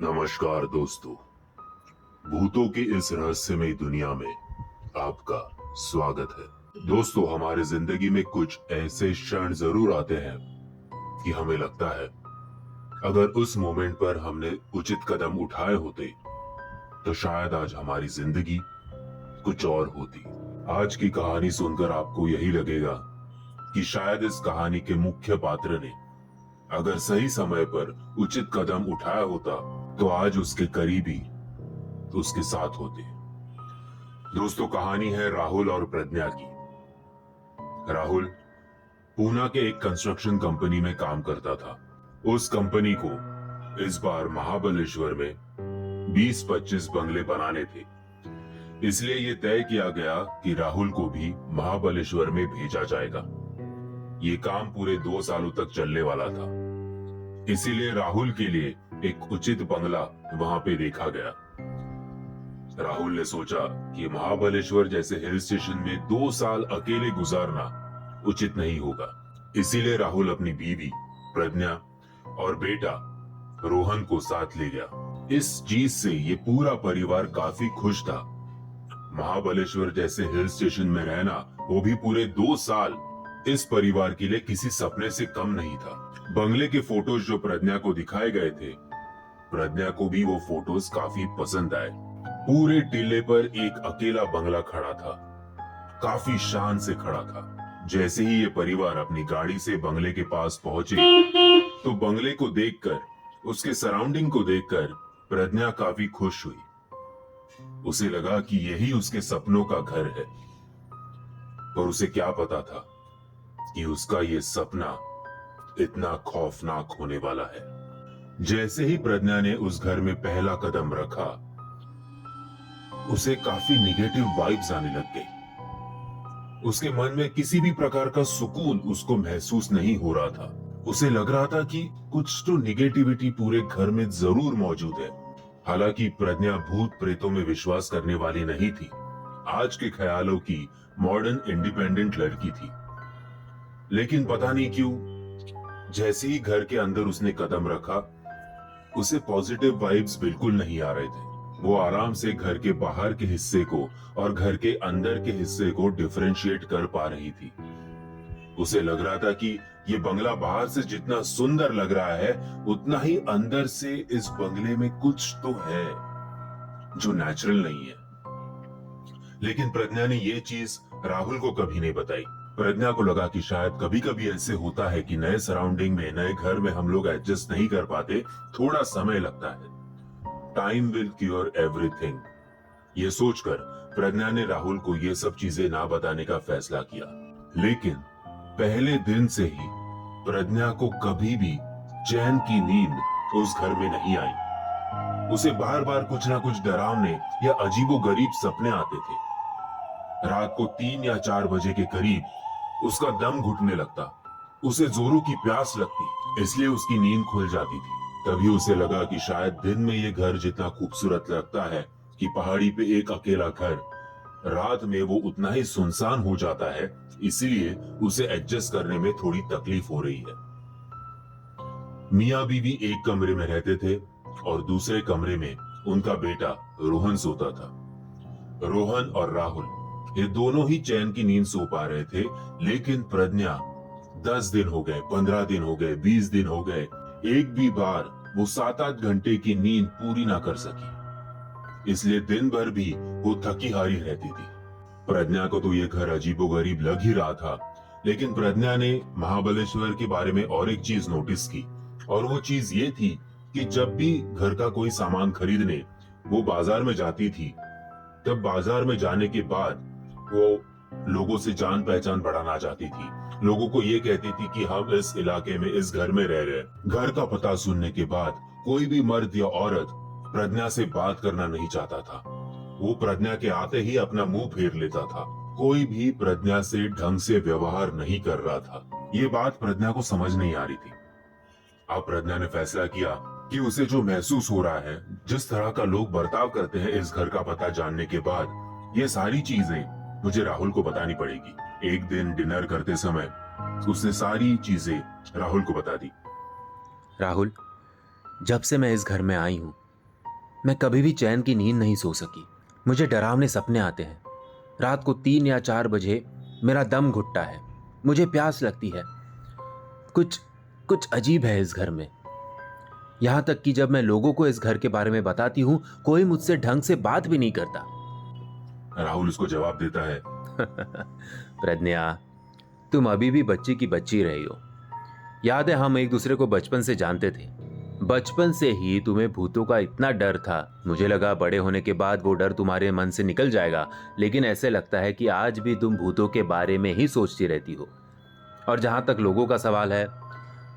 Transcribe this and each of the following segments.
नमस्कार दोस्तों, भूतों की इस रहस्यमय दुनिया में आपका स्वागत है। दोस्तों, हमारे जिंदगी में कुछ ऐसे क्षण जरूर आते हैं कि हमें लगता है अगर उस मोमेंट पर हमने उचित कदम उठाए होते तो शायद आज हमारी जिंदगी कुछ और होती। आज की कहानी सुनकर आपको यही लगेगा कि शायद इस कहानी के मुख्य पात्र ने अगर सही समय पर उचित कदम उठाया होता तो आज उसके करीबी उसके साथ होते। दोस्तों, कहानी है राहुल और प्रज्ञा की। राहुल पूना के एक कंस्ट्रक्शन कंपनी में काम करता था। उस कंपनी को इस बार महाबलेश्वर में 20-25 बंगले बनाने थे, इसलिए ये तय किया गया कि राहुल को भी महाबलेश्वर में भेजा जाएगा। ये काम पूरे 2 सालों तक चलने वाला था, इसीलिए राहुल के लिए एक उचित बंगला वहां पे देखा गया। राहुल ने सोचा कि महाबलेश्वर जैसे हिल स्टेशन में 2 साल अकेले गुजारना उचित नहीं होगा, इसीलिए राहुल अपनी बीवी प्रज्ञा और बेटा रोहन को साथ ले गया। इस चीज से ये पूरा परिवार काफी खुश था। महाबलेश्वर जैसे हिल स्टेशन में रहना, वो भी पूरे 2 साल, इस परिवार के लिए किसी सपने से कम नहीं था। बंगले के फोटोज जो प्रज्ञा को दिखाए गए थे, प्रज्ञा को भी वो फोटोज काफी पसंद आए। पूरे टीले पर एक अकेला बंगला खड़ा था, काफी शान से खड़ा था। जैसे ही ये परिवार अपनी गाड़ी से बंगले के पास पहुंचे तो बंगले को देखकर, उसके सराउंडिंग को देखकर प्रज्ञा काफी खुश हुई। उसे लगा कि यही उसके सपनों का घर है, पर उसे क्या पता था कि उसका ये सपना इतना खौफनाक होने वाला है। जैसे ही प्रज्ञा ने उस घर में पहला कदम रखा, उसे काफी निगेटिव वाइब्स आने लग गई। उसके मन में किसी भी प्रकार का सुकून उसको महसूस नहीं हो रहा था। उसे लग रहा था कि कुछ तो निगेटिविटी पूरे घर में जरूर मौजूद है। हालांकि प्रज्ञा भूत प्रेतों में विश्वास करने वाली नहीं थी, आज के ख्यालों की मॉडर्न इंडिपेंडेंट लड़की थी। लेकिन पता नहीं क्यों, जैसे ही घर के अंदर उसने कदम रखा, उसे पॉजिटिव वाइब्स बिल्कुल नहीं आ रहे थे। वो आराम से घर के बाहर के हिस्से को और घर के अंदर के हिस्से को डिफरेंशिएट कर पा रही थी। उसे लग रहा था कि ये बंगला बाहर से जितना सुंदर लग रहा है, उतना ही अंदर से इस बंगले में कुछ तो है जो नेचुरल नहीं है। लेकिन प्रज्ञा ने ये चीज राहुल को कभी नहीं बताई। प्रज्ञा को लगा कि शायद कभी कभी ऐसे होता है कि नए सराउंडिंग में, नए घर में हम लोग एडजस्ट नहीं कर पाते, थोड़ा समय लगता है। Time will cure everything. ये सोचकर प्रज्ञा ने राहुल को ये सब चीजें ना बताने का फैसला किया। लेकिन पहले दिन से ही प्रज्ञा को कभी भी चैन की नींद उस घर में नहीं आई। उसे बार बार कुछ ना कुछ डरावने या अजीबोगरीब सपने आते थे। रात को 3 या 4 बजे के करीब उसका दम घुटने लगता, उसे जोरों की प्यास लगती, इसलिए उसकी नींद खुल जाती थी। तभी उसे लगा कि शायद दिन में ये घर जितना खूबसूरत लगता है कि पहाड़ी पे एक अकेला घर, रात में वो उतना ही सुनसान हो जाता है, इसीलिए उसे एडजस्ट करने में थोड़ी तकलीफ हो रही है। मियां बीवी एक कमरे में रहते थे और दूसरे कमरे में उनका बेटा रोहन सोता था। रोहन और राहुल ये दोनों ही चैन की नींद सो पा रहे थे, लेकिन प्रज्ञा 10 दिन हो गए, 15 दिन हो गए, 20 दिन हो गए, एक भी बार वो 7-8 घंटे की नींद पूरी ना कर सकी। इसलिए दिन भर भी वो थकी हारी रहती थी। प्रज्ञा को तो ये घर अजीबोगरीब लग ही रहा था, लेकिन प्रज्ञा ने महाबलेश्वर के बारे में और एक चीज नोटिस की, और वो चीज ये थी कि जब भी घर का कोई सामान खरीदने वो बाजार में जाती थी, तब बाजार में जाने के बाद वो लोगों से जान पहचान बढ़ाना चाहती थी। लोगों को ये कहती थी कि हम इस इलाके में, इस घर में रह रहे। घर का पता सुनने के बाद कोई भी मर्द या औरत प्रज्ञा से बात करना नहीं चाहता था। वो प्रज्ञा के आते ही अपना मुंह फेर लेता था। कोई भी प्रज्ञा से ढंग से व्यवहार नहीं कर रहा था। ये बात प्रज्ञा को समझ नहीं आ रही थी। अब प्रज्ञा ने फैसला किया कि उसे जो महसूस हो रहा है, जिस तरह का लोग बर्ताव करते हैं इस घर का पता जानने के बाद, ये सारी चीजें मुझे राहुल को बतानी पड़ेगी। एक दिन डिनर करते समय उसने सारी चीजें राहुल को बता दी। राहुल, जब से मैं इस घर में आई हूँ, मैं कभी भी चैन की नींद नहीं सो सकी। मुझे डरावने सपने आते हैं। रात को 3 या 4 बजे मेरा दम घुटता है, मुझे प्यास लगती है। कुछ कुछ अजीब है इस घर में। यहाँ तक कि जब मैं लोगों को इस घर के बारे में बताती हूँ, कोई मुझसे ढंग से बात भी नहीं करता। राहुल उसको जवाब देता है, प्रज्ञा, तुम अभी भी बच्ची की बच्ची रही हो। याद है हम एक दूसरे को बचपन से जानते थे। बचपन से ही तुम्हें भूतों का इतना डर था। मुझे लगा बड़े होने के बाद वो डर तुम्हारे मन से निकल जाएगा, लेकिन ऐसे लगता है कि आज भी तुम भूतों के बारे में ही सोचती रहती हो। और जहां तक लोगों का सवाल है,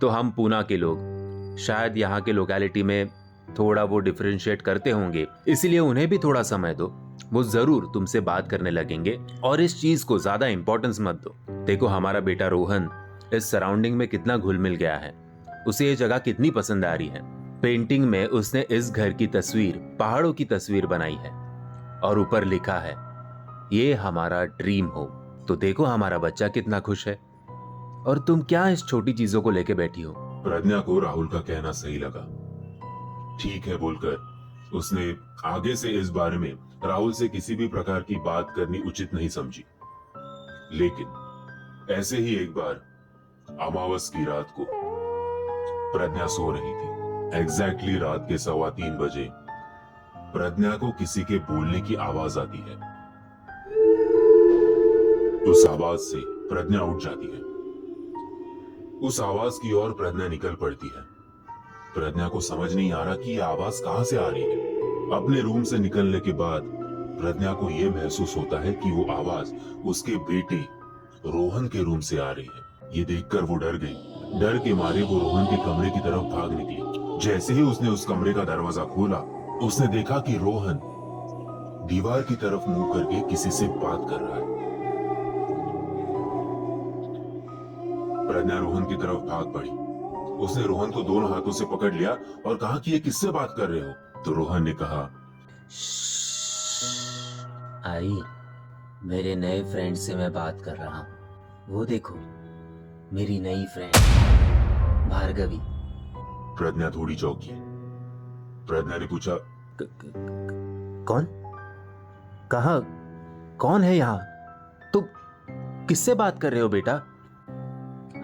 तो हम पूना के लोग शायद यहाँ के लोकेलिटी में थोड़ा वो डिफरेंशिएट करते होंगे, इसलिए उन्हें भी थोड़ा समय दो। वो जरूर तुमसे बात करने लगेंगे। और इस चीज को ज्यादा इंपॉर्टेंस मत दो। देखो हमारा बेटा रोहन इस सराउंडिंग में कितना घुल मिल गया है। उसे ये जगह कितनी पसंद आ रही है। पेंटिंग में उसने इस घर की तस्वीर, पहाड़ों की तस्वीर बनाई है और ऊपर लिखा है, ये हमारा ड्रीम होम। तो देखो हमारा बच्चा कितना खुश है। और तुम क्या इस छोटी चीजों को लेके बैठी हो? प्रज्ञा को राहुल का कहना सही लगा। ठीक है बोलकर उसने आगे से इस बारे में राहुल से किसी भी प्रकार की बात करनी उचित नहीं समझी। लेकिन ऐसे ही एक बार अमावस की रात को प्रज्ञा सो रही थी। एग्जैक्टली रात के 3:15 बजे प्रज्ञा को किसी के बोलने की आवाज आती है। उस आवाज से प्रज्ञा उठ जाती है। उस आवाज की ओर प्रज्ञा निकल पड़ती है। प्रज्ञा को समझ नहीं आ रहा कि यह आवाज कहां से आ रही है। अपने रूम से निकलने के बाद प्रज्ञा को यह महसूस होता है कि वो आवाज उसके बेटे रोहन के रूम से आ रही है। ये देखकर वो डर गई। डर के मारे वो रोहन के कमरे की तरफ भाग निकली। जैसे ही उसने उस कमरे का दरवाजा खोला, उसने देखा कि रोहन दीवार की तरफ मुंह करके किसी से बात कर रहा है। प्रज्ञा रोहन की तरफ भाग पड़ी। उसने रोहन को दोनों हाथों से पकड़ लिया और कहा कि ये किससे बात कर रहे हो? तो रोहन ने कहा, आई, मेरे नए फ्रेंड से मैं बात कर रहा हूँ। वो देखो, मेरी नई फ्रेंड भार्गवी। प्रज्ञा थोड़ी चौंकी। प्रज्ञा ने पूछा, कौन? कहा? कौन है यहाँ? तुम किससे बात कर रहे हो बेटा?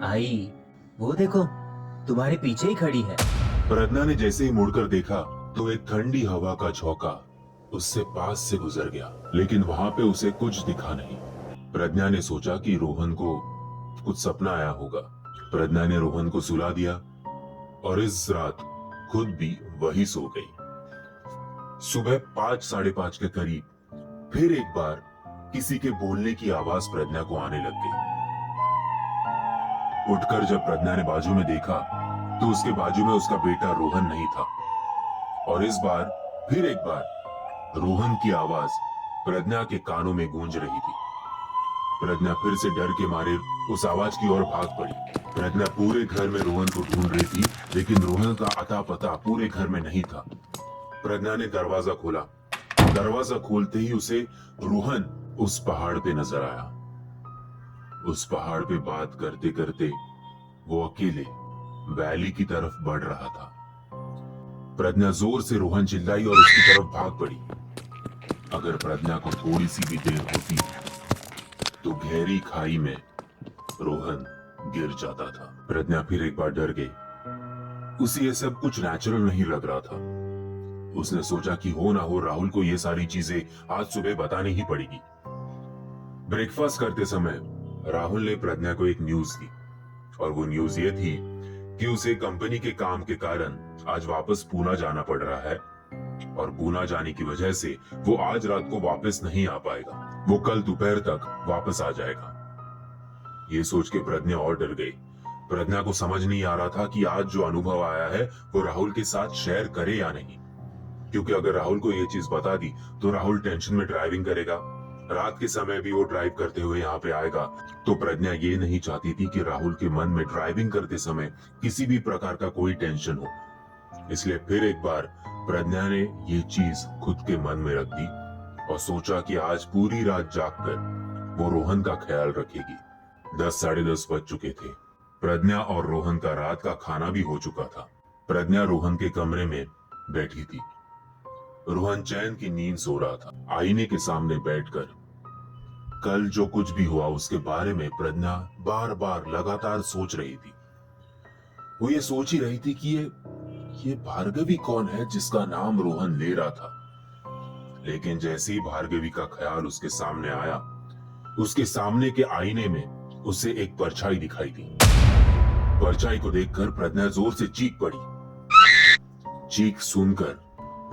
आई, वो देखो, तुम्हारे पीछे ही खड़ी है। प्रज्ञा ने जैसे ही मुड़कर देखा तो एक ठंडी हवा का झोंका उससे पास से गुजर गया, लेकिन वहां पे उसे कुछ दिखा नहीं। प्रज्ञा ने सोचा कि रोहन को कुछ सपना आया होगा। प्रज्ञा ने रोहन को सुला दिया और इस रात खुद भी वही सो गई। सुबह 5, 5:30 के करीब फिर एक बार किसी के बोलने की आवाज प्रज्ञा को आने लग गई। उठकर जब प्रज्ञा ने बाजू में देखा तो उसके बाजू में उसका बेटा रोहन नहीं था। और इस बार फिर एक बार रोहन की आवाज प्रज्ञा के कानों में गूंज रही थी। प्रज्ञा फिर से डर के मारे उस आवाज की ओर भाग पड़ी। प्रज्ञा पूरे घर में रोहन को ढूंढ रही थी, लेकिन रोहन का अता पता पूरे घर में नहीं था। प्रज्ञा ने दरवाजा खोला। दरवाजा खोलते ही उसे रोहन उस पहाड़ पे नजर आया। उस पहाड़ पे बात करते करते वो अकेले वैली की तरफ बढ़ रहा था। प्रज्ञा जोर से रोहन चिल्लाई और उसकी तरफ भाग पड़ी। अगर प्रज्ञा को थोड़ी सी भी देर होती तो गहरी खाई में रोहन गिर जाता था। प्रज्ञा फिर एक बार डर गई। उसे ये सब कुछ नेचुरल नहीं लग रहा था। उसने सोचा कि हो ना हो राहुल को ये सारी चीजें आज सुबह बतानी ही पड़ेगी। ब्रेकफास्ट करते समय राहुल ने प्रज्ञा को एक न्यूज दी और वो न्यूज ये थी कि उसे कंपनी के काम के कारण आज वापस पूना जाना पड़ रहा है और पूना जाने की वजह से वो आज रात को वापस नहीं आ पाएगा। वो कल दोपहर तक वापस आ जाएगा। ये सोच के प्रज्ञा और डर गई। प्रज्ञा को समझ नहीं आ रहा था कि आज जो अनुभव आया है वो राहुल के साथ शेयर करे या नहीं, क्योंकि अगर राहुल को ये चीज बता दी तो राहुल टेंशन में ड्राइविंग करेगा। रात के समय भी वो ड्राइव करते हुए यहाँ पे आएगा। तो प्रज्ञा ये नहीं चाहती थी कि राहुल के मन में ड्राइविंग करते समय किसी भी प्रकार का कोई टेंशन हो। इसलिए फिर एक बार प्रज्ञा ने ये चीज खुद के मन में रख दी और सोचा कि आज पूरी रात जागकर वो रोहन का ख्याल रखेगी। 10, 10:30 बज चुके थे। प्रज्ञा और रोहन का रात का खाना भी हो चुका था। प्रज्ञा रोहन के कमरे में बैठी थी। रोहन चैन की नींद सो रहा था। आईने के सामने बैठकर कल जो कुछ भी हुआ उसके बारे में प्रज्ञा बार बार लगातार सोच रही थी। वो ये सोच ही रही थी कि ये भार्गवी कौन है जिसका नाम रोहन ले रहा था। लेकिन जैसे ही भार्गवी का ख्याल उसके सामने आया, उसके सामने के आईने में उसे एक परछाई दिखाई दी। परछाई को देखकर प्रज्ञा जोर से चीख पड़ी। चीख सुनकर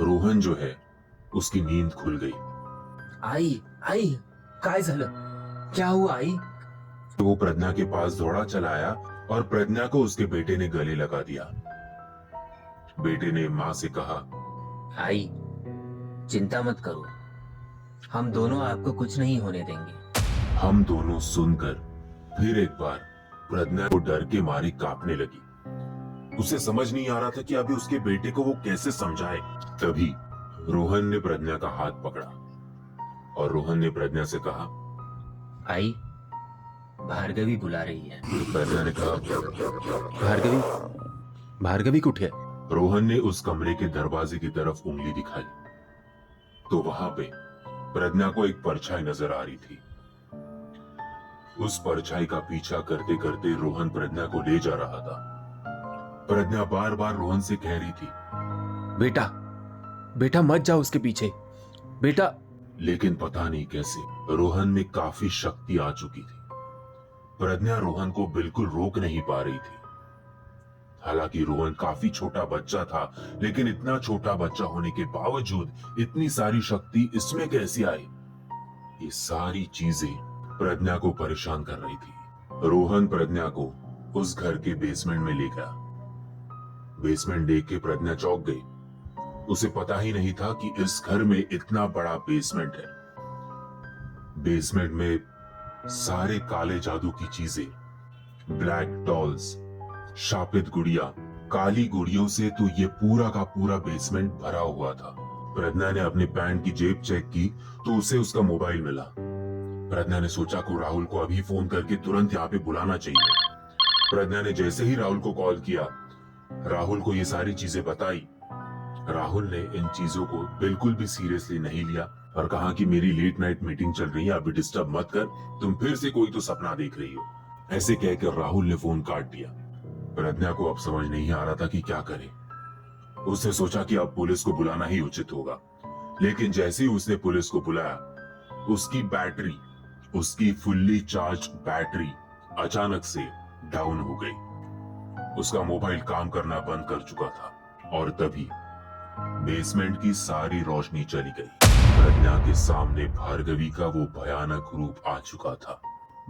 रोहन जो है उसकी नींद खुल गई। आई आई काय झालं? क्या हुआ आई? तो वो प्रज्ञा के पास दौड़ा चला आया और प्रज्ञा को उसके बेटे ने गले लगा दिया। बेटे ने माँ से कहा, आई चिंता मत करो, हम दोनों आपको कुछ नहीं होने देंगे। हम दोनों सुनकर फिर एक बार प्रज्ञा को डर के मारे कांपने लगी। उसे समझ नहीं आ रहा था कि अभी उसके बेटे को वो कैसे समझाए। तभी रोहन ने प्रज्ञा का हाथ पकड़ा और रोहन ने प्रज्ञा से कहा, आई भार्गवी बुला रही है। प्रज्ञा ने कहा, भार्गवी भार्गवी कुठे आहे? रोहन ने उस कमरे के दरवाजे की तरफ उंगली दिखाई तो वहां पे प्रज्ञा को एक परछाई नजर आ रही थी। उस परछाई का पीछा करते करते रोहन प्रज्ञा को ले जा रहा था। प्रज्ञा बार बार रोहन से कह रही थी, बेटा बेटा मत जाओ उसके पीछे बेटा। लेकिन पता नहीं कैसे रोहन में काफी शक्ति आ चुकी थी। प्रज्ञा रोहन को बिल्कुल रोक नहीं पा रही थी। हालांकि रोहन काफी छोटा बच्चा था, लेकिन इतना छोटा बच्चा होने के बावजूद इतनी सारी शक्ति इसमें कैसी आई? ये सारी चीजें प्रज्ञा को परेशान कर रही थी। रोहन प्रज्ञा को उस घर के बेसमेंट में ले गया। बेसमेंट देख के प्रज्ञा चौंक गई। उसे पता ही नहीं था कि इस घर में इतना बड़ा बेसमेंट है। बेसमेंट में सारे काले जादू की चीजें, ब्लैक डॉल्स, शापित गुड़िया, काली गुड़ियों से तो ये पूरा का पूरा बेसमेंट भरा हुआ था। प्रज्ञा ने अपने पैंट की जेब चेक की तो उसे उसका मोबाइल मिला। प्रज्ञा ने सोचा को राहुल को अभी फोन करके तुरंत यहाँ पे बुलाना चाहिए। प्रज्ञा ने जैसे ही राहुल को कॉल किया, राहुल को ये सारी चीजें बताई। राहुल ने इन चीजों को बिल्कुल भी सीरियसली नहीं लिया और कहा कि मेरी लेट नाइट मीटिंग चल रही है, अभी डिस्टर्ब मत कर, तुम फिर से कोई तो सपना देख रही हो। ऐसे कहकर राहुल ने फोन काट दिया। प्रज्ञा को अब समझ नहीं आ रहा था कि क्या करे। उसने सोचा कि अब पुलिस को बुलाना ही उचित होगा, लेकिन जैसे ही उसने पुलिस को बुलाया, उसकी बैटरी, उसकी फुल्ली चार्ज बैटरी अचानक से डाउन हो गई। उसका मोबाइल काम करना बंद कर चुका था और तभी बेसमेंट की सारी रोशनी चली गई। प्रज्ञा के सामने भार्गवी का वो भयानक रूप आ चुका था।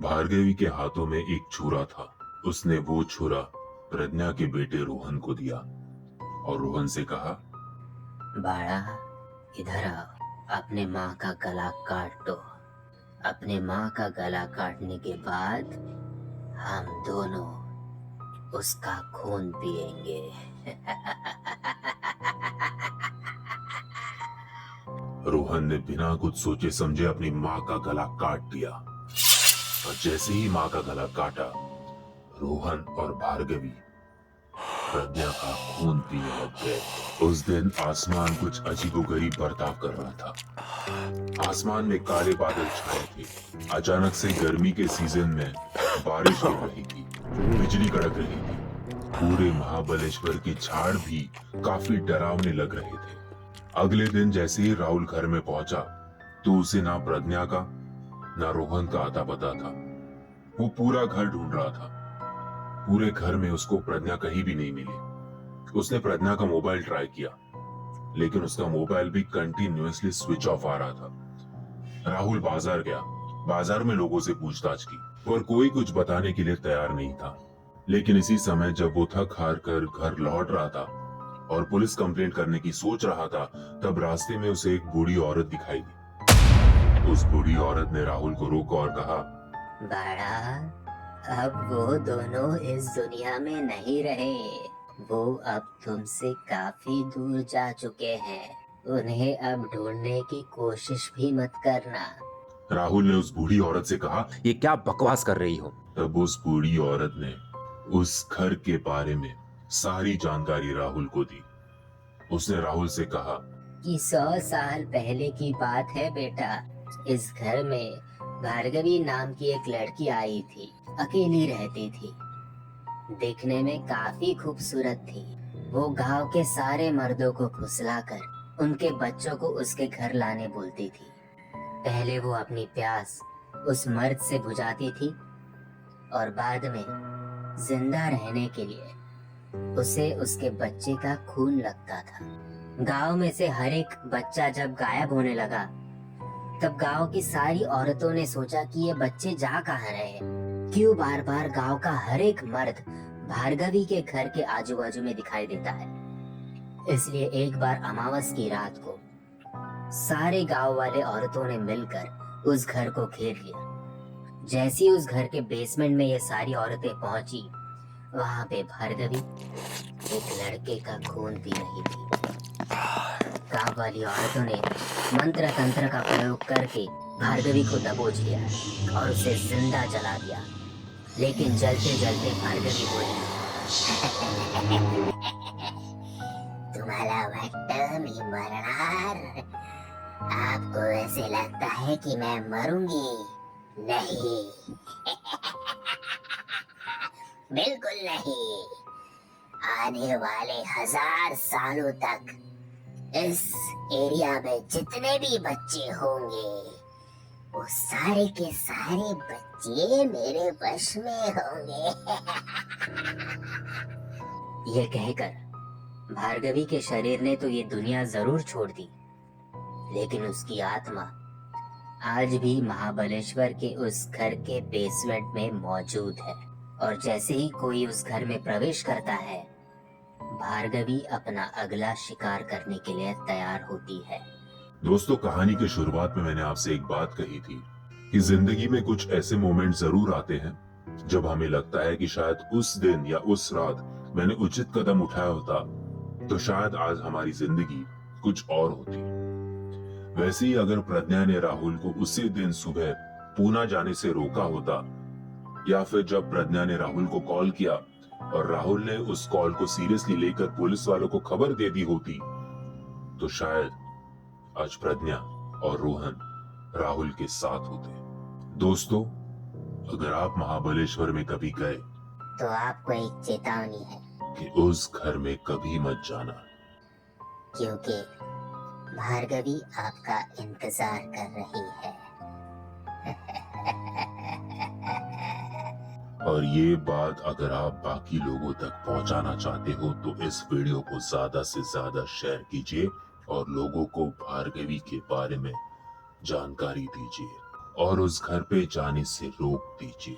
भार्गवी के हाथों में एक छुरा था। उसने वो छुरा प्रज्ञा के बेटे रोहन को दिया और रोहन से कहा, बाड़ा इधर आओ, अपने माँ का गला काट दो। अपने माँ का गला काटने के बाद हम दोनों उसका खून पिएंगे। रोहन ने बिना कुछ सोचे समझे अपनी माँ का गला काट दिया और जैसे ही माँ का गला काटा, रोहन और भार्गवी प्रज्ञा का खून पीने लग गए। उस दिन आसमान कुछ अजीबोगरीब बर्ताव कर रहा था। आसमान में काले बादल छाए थे। अचानक से गर्मी के सीजन में बारिश गिर रही थी, बिजली कड़क रही थी। पूरे महाबलेश्वर के झाड़ भी काफी डरावने लग रहे थे। अगले दिन जैसे ही राहुल घर में पहुंचा तो उसे ना प्रज्ञा का ना रोहन का आता पता था। वो पूरा घर ढूंढ रहा था। पूरे घर में उसको प्रज्ञा कहीं भी नहीं मिली। उसने प्रज्ञा का मोबाइल ट्राई किया, लेकिन उसका मोबाइल भी कंटिन्यूअसली स्विच ऑफ आ रहा था। राहुल बाजार गया। बाजार में लोगों से पूछताछ की, पर कोई कुछ बताने के लिए तैयार नहीं था। लेकिन इसी समय जब वो थक हार कर घर लौट रहा था और पुलिस कंप्लेंट करने की सोच रहा था, तब रास्ते में उसे एक बूढ़ी औरत दिखाई दी। उस बूढ़ी औरत ने राहुल को रोका और कहा, बाड़ा, अब वो दोनों इस दुनिया में नहीं रहे। वो अब तुमसे काफी दूर जा चुके हैं। उन्हें अब ढूंढने की कोशिश भी मत करना। राहुल ने उस बूढ़ी औरत से कहा। ये क्या बकवास कर रही हो? तब उस बूढ़ी औरत ने उस घर के बारे में सारी जानकारी राहुल को दी। उसने राहुल से कहा, कि 100 साल पहले की बात है बेटा। इस घर में भार्गवी नाम की एक लड़की आई थी। अकेली रहती थी, देखने में काफी खूबसूरत थी। वो गांव के सारे मर्दों को फुसलाकर उनके बच्चों को उसके घर लाने बोलती थी। पहले वो अपनी प्यास उस मर्द से बुझाती थी और बाद में जिंदा रहने के लिए उसे उसके बच्चे का खून लगता था। गांव में से हर एक बच्चा जब गायब होने लगा, तब गांव की सारी औरतों ने सोचा कि ये बच्चे जा कहाँ रहे, क्यों बार बार गांव का हर एक मर्द भार्गवी के घर के आजू बाजू में दिखाई देता है। इसलिए एक बार अमावस की रात को सारे गांव वाले औरतों ने मिलकर उस घर को घेर लिया। जैसी उस घर के बेसमेंट में ये सारी औरतें पहुंची, वहां पे भार्गवी एक लड़के का खून पी रही थी। गांव वाली औरतों ने मंत्र तंत्र का प्रयोग करके भार्गवी को दबोच लिया और उसे जिंदा जला दिया। लेकिन जलते जलते भार्गवी बोली, तुम्हाला वाटतं मी मरणार? आपको ऐसे लगता है कि मैं मरूंगी? नहीं। बिल्कुल नहीं। आने वाले 1000 सालों तक इस एरिया में जितने भी बच्चे होंगे, वो सारे के सारे बच्चे मेरे वश में होंगे। ये कहकर भार्गवी के शरीर ने तो ये दुनिया जरूर छोड़ दी, लेकिन उसकी आत्मा आज भी महाबलेश्वर के उस घर के बेसमेंट में मौजूद है। और जैसे ही कोई उस घर में प्रवेश करता है, भार्गवी अपना अगला शिकार करने के लिए तैयार होती है। दोस्तों, कहानी की शुरुआत में मैंने आपसे एक बात कही थी कि जिंदगी में कुछ ऐसे मोमेंट जरूर आते हैं जब हमें लगता है कि शायद उस दिन या उस रात मैंने उचित कदम उठाया होता तो शायद आज हमारी जिंदगी कुछ और होती। वैसे ही अगर प्रज्ञा ने राहुल को उसी दिन सुबह पूना जाने से रोका होता, या फिर जब प्रज्ञा ने राहुल को कॉल किया और राहुल ने उस कॉल को सीरियसली लेकर पुलिस वालों को खबर दे दी होती, तो शायद आज प्रज्ञा और रोहन राहुल के साथ होते। दोस्तों, अगर आप महाबलेश्वर में कभी गए तो आपको एक चेतावनी है कि उस घर में कभी मत जाना, क्योंकि भार्गवी आपका इंतजार कर रही है। और ये बात अगर आप बाकी लोगों तक पहुंचाना चाहते हो तो इस वीडियो को ज्यादा से ज्यादा शेयर कीजिए और लोगों को भार्गवी के बारे में जानकारी दीजिए और उस घर पे जाने से रोक दीजिए।